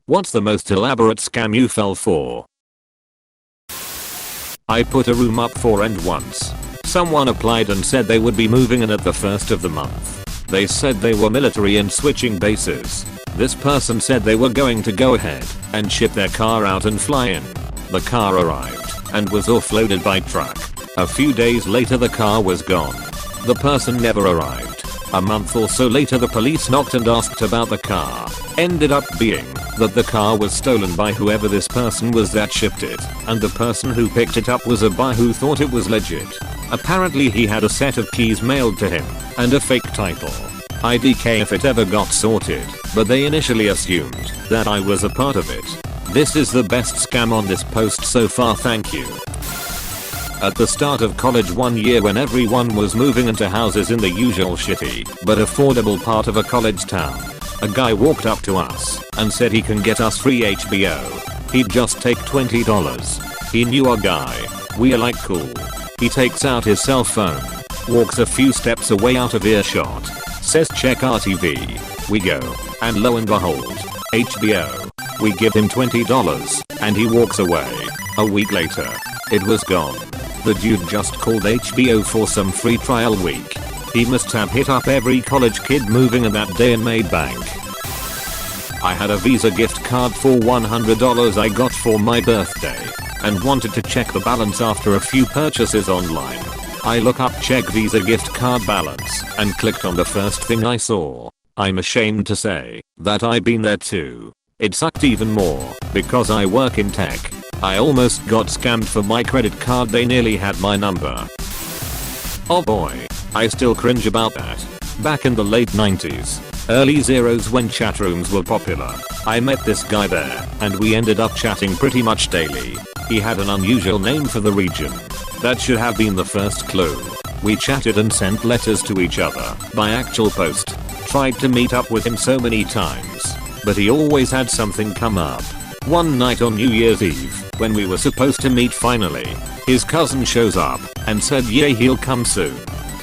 What's the most elaborate scam you fell for? I put a room up for rent once. Someone applied and said they would be moving in at the first of the month. They said they were military and switching bases. This person said they were going to go ahead and ship their car out and fly in. The car arrived and was offloaded by truck. A few days later the car was gone. The person never arrived. A month or so later the police knocked and asked about the car. Ended up being that the car was stolen by whoever this person was that shipped it, and the person who picked it up was a buyer who thought it was legit. Apparently he had a set of keys mailed to him and a fake title. IDK if it ever got sorted, but they initially assumed that I was a part of it. This is the best scam on this post so far, thank you. At the start of college one year when everyone was moving into houses in the usual shitty but affordable part of a college town, a guy walked up to us and said he can get us free HBO. He'd just take $20. He knew our guy. We are like cool. He takes out his cell phone, walks a few steps away out of earshot, says check our TV. We go, and lo and behold, HBO. We give him $20 and he walks away. A week later, it was gone. The dude just called HBO for some free trial week. He must have hit up every college kid moving in that day and made bank. I had a Visa gift card for $100 I got for my birthday and wanted to check the balance after a few purchases online. I look up check Visa gift card balance and clicked on the first thing I saw. I'm ashamed to say that I've been there too. It sucked even more because I work in tech. I almost got scammed for my credit card, they nearly had my number. Oh boy, I still cringe about that. Back in the late 90s, early zeros when chat rooms were popular, I met this guy there and we ended up chatting pretty much daily. He had an unusual name for the region. That should have been the first clue. We chatted and sent letters to each other by actual post. Tried to meet up with him so many times, but he always had something come up. One night on New Year's Eve, when we were supposed to meet finally, his cousin shows up and said yeah he'll come soon.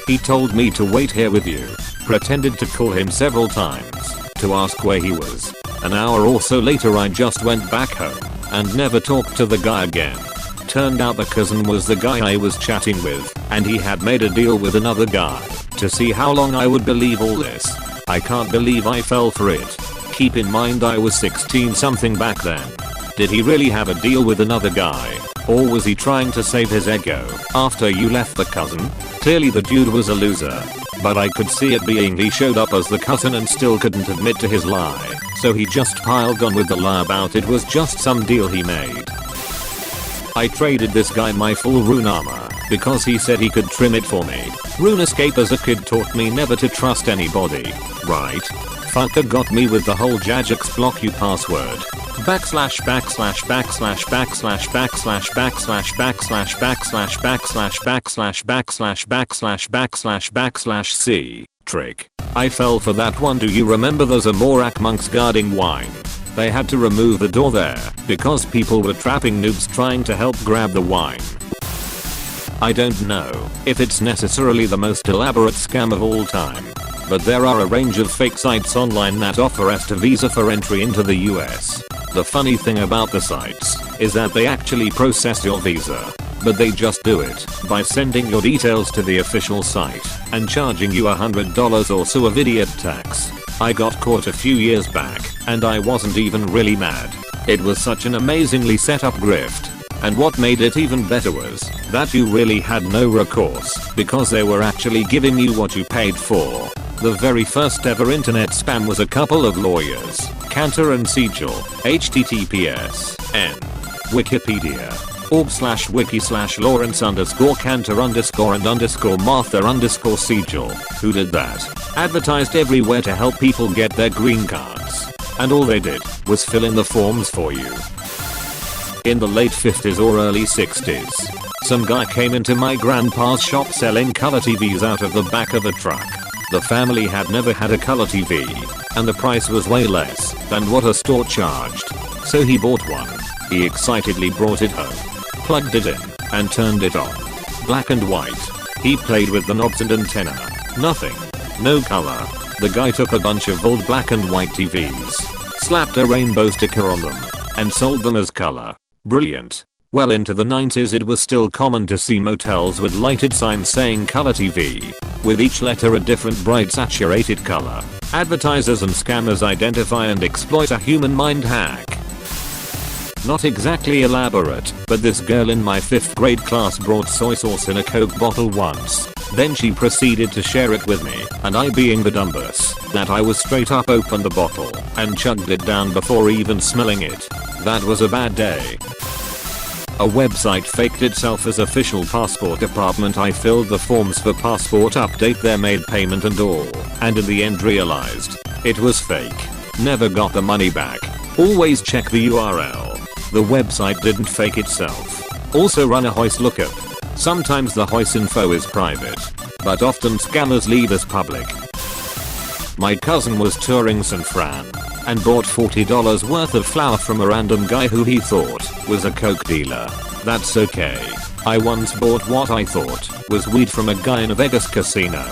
He told me to wait here with you. Pretended to call him several times to ask where he was. An hour or so later I just went back home and never talked to the guy again. Turned out the cousin was the guy I was chatting with, and he had made a deal with another guy to see how long I would believe all this. I can't believe I fell for it. Keep in mind I was 16 something back then. Did he really have a deal with another guy? Or was he trying to save his ego after you left the cousin? Clearly the dude was a loser. But I could see it being he showed up as the cousin and still couldn't admit to his lie. So he just piled on with the lie about it was just some deal he made. I traded this guy my full rune armor because he said he could trim it for me. RuneScape as a kid taught me never to trust anybody, right? Fucker got me with the whole Jagex block you password. Backslash backslash backslash backslash backslash backslash backslash backslash backslash backslash backslash backslash backslash backslash C trick. I fell for that one. Do you remember those Amorak monks guarding wine? They had to remove the door there because people were trapping noobs trying to help grab the wine. I don't know if it's necessarily the most elaborate scam of all time, but there are a range of fake sites online that offer ESTA visa for entry into the US. The funny thing about the sites is that they actually process your visa, but they just do it by sending your details to the official site and charging you $100 or so of idiot tax. I got caught a few years back and I wasn't even really mad. It was such an amazingly set up grift. And what made it even better was that you really had no recourse because they were actually giving you what you paid for. The very first ever internet spam was a couple of lawyers, Cantor and Siegel, https://n wikipedia org/wiki/Lawrence_Cantor_and_Martha_Siegel, who did that, advertised everywhere to help people get their green cards. And all they did was fill in the forms for you. In the late 50s or early 60s, some guy came into my grandpa's shop selling color TVs out of the back of a truck. The family had never had a color TV, and the price was way less than what a store charged. So he bought one. He excitedly brought it home, plugged it in, and turned it on. Black and white. He played with the knobs and antenna. Nothing. No color. The guy took a bunch of old black and white TVs, slapped a rainbow sticker on them, and sold them as color. Brilliant. Well into the 90s it was still common to see motels with lighted signs saying color TV, with each letter a different bright saturated color. Advertisers and scammers identify and exploit a human mind hack. Not exactly elaborate, but this girl in my 5th grade class brought soy sauce in a Coke bottle once. Then she proceeded to share it with me, and I, being the dumbass that I was, straight up opened the bottle and chugged it down before even smelling it. That was a bad day. A website faked itself as official passport department. I filled the forms for passport update there, made payment and all, and in the end realized it was fake. Never got the money back. Always check the URL. The website didn't fake itself. Also run a hoist lookup. Sometimes the hoist info is private, but often scammers leave as public. My cousin was touring San Fran and bought $40 worth of flour from a random guy who he thought was a coke dealer. That's okay. I once bought what I thought was weed from a guy in a Vegas casino.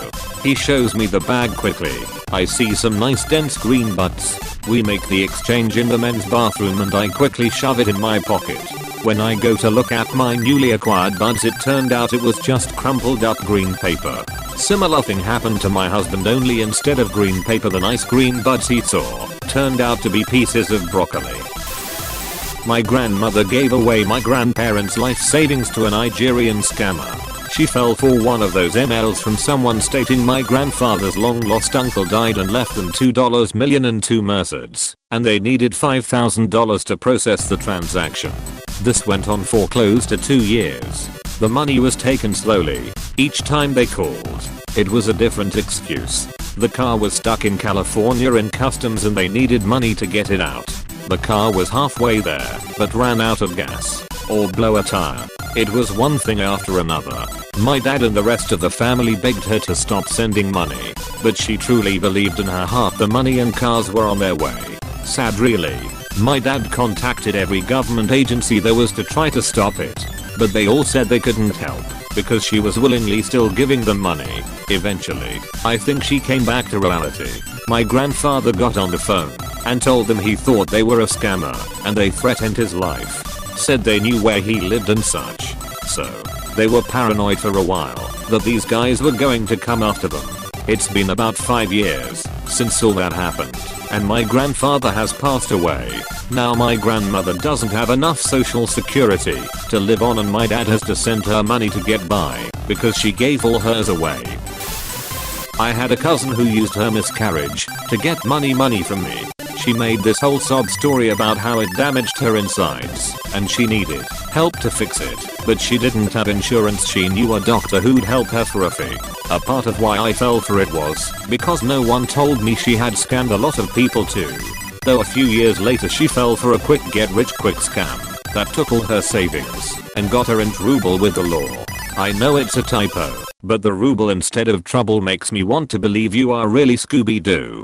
He shows me the bag quickly. I see some nice dense green buds. We make the exchange in the men's bathroom and I quickly shove it in my pocket. When I go to look at my newly acquired buds, it turned out it was just crumpled up green paper. Similar thing happened to my husband, only instead of green paper the nice green buds he saw turned out to be pieces of broccoli. My grandmother gave away my grandparents' life savings to a Nigerian scammer. She fell for one of those emails from someone stating my grandfather's long lost uncle died and left them $2 million and 2 Mercedes, and they needed $5,000 to process the transaction. This went on for close to 2 years. The money was taken slowly. Each time they called, it was a different excuse. The car was stuck in California in customs and they needed money to get it out. The car was halfway there, but ran out of gas or blow a tire. It was one thing after another. My dad and the rest of the family begged her to stop sending money, but she truly believed in her heart the money and cars were on their way. Sad really. My dad contacted every government agency there was to try to stop it, but they all said they couldn't help because she was willingly still giving them money. Eventually, I think she came back to reality. My grandfather got on the phone and told them he thought they were a scammer and they threatened his life. Said they knew where he lived and such. So, they were paranoid for a while that these guys were going to come after them. It's been about 5 years since all that happened, and my grandfather has passed away. Now my grandmother doesn't have enough social security to live on and my dad has to send her money to get by because she gave all hers away. I had a cousin who used her miscarriage to get money from me. She made this whole sob story about how it damaged her insides and she needed help to fix it, but she didn't have insurance. She knew a doctor who'd help her for a fee. A part of why I fell for it was because no one told me she had scammed a lot of people too. Though a few years later she fell for a quick get rich quick scam that took all her savings and got her into ruble with the law. I know it's a typo, but the ruble instead of trouble makes me want to believe you are really Scooby-Doo.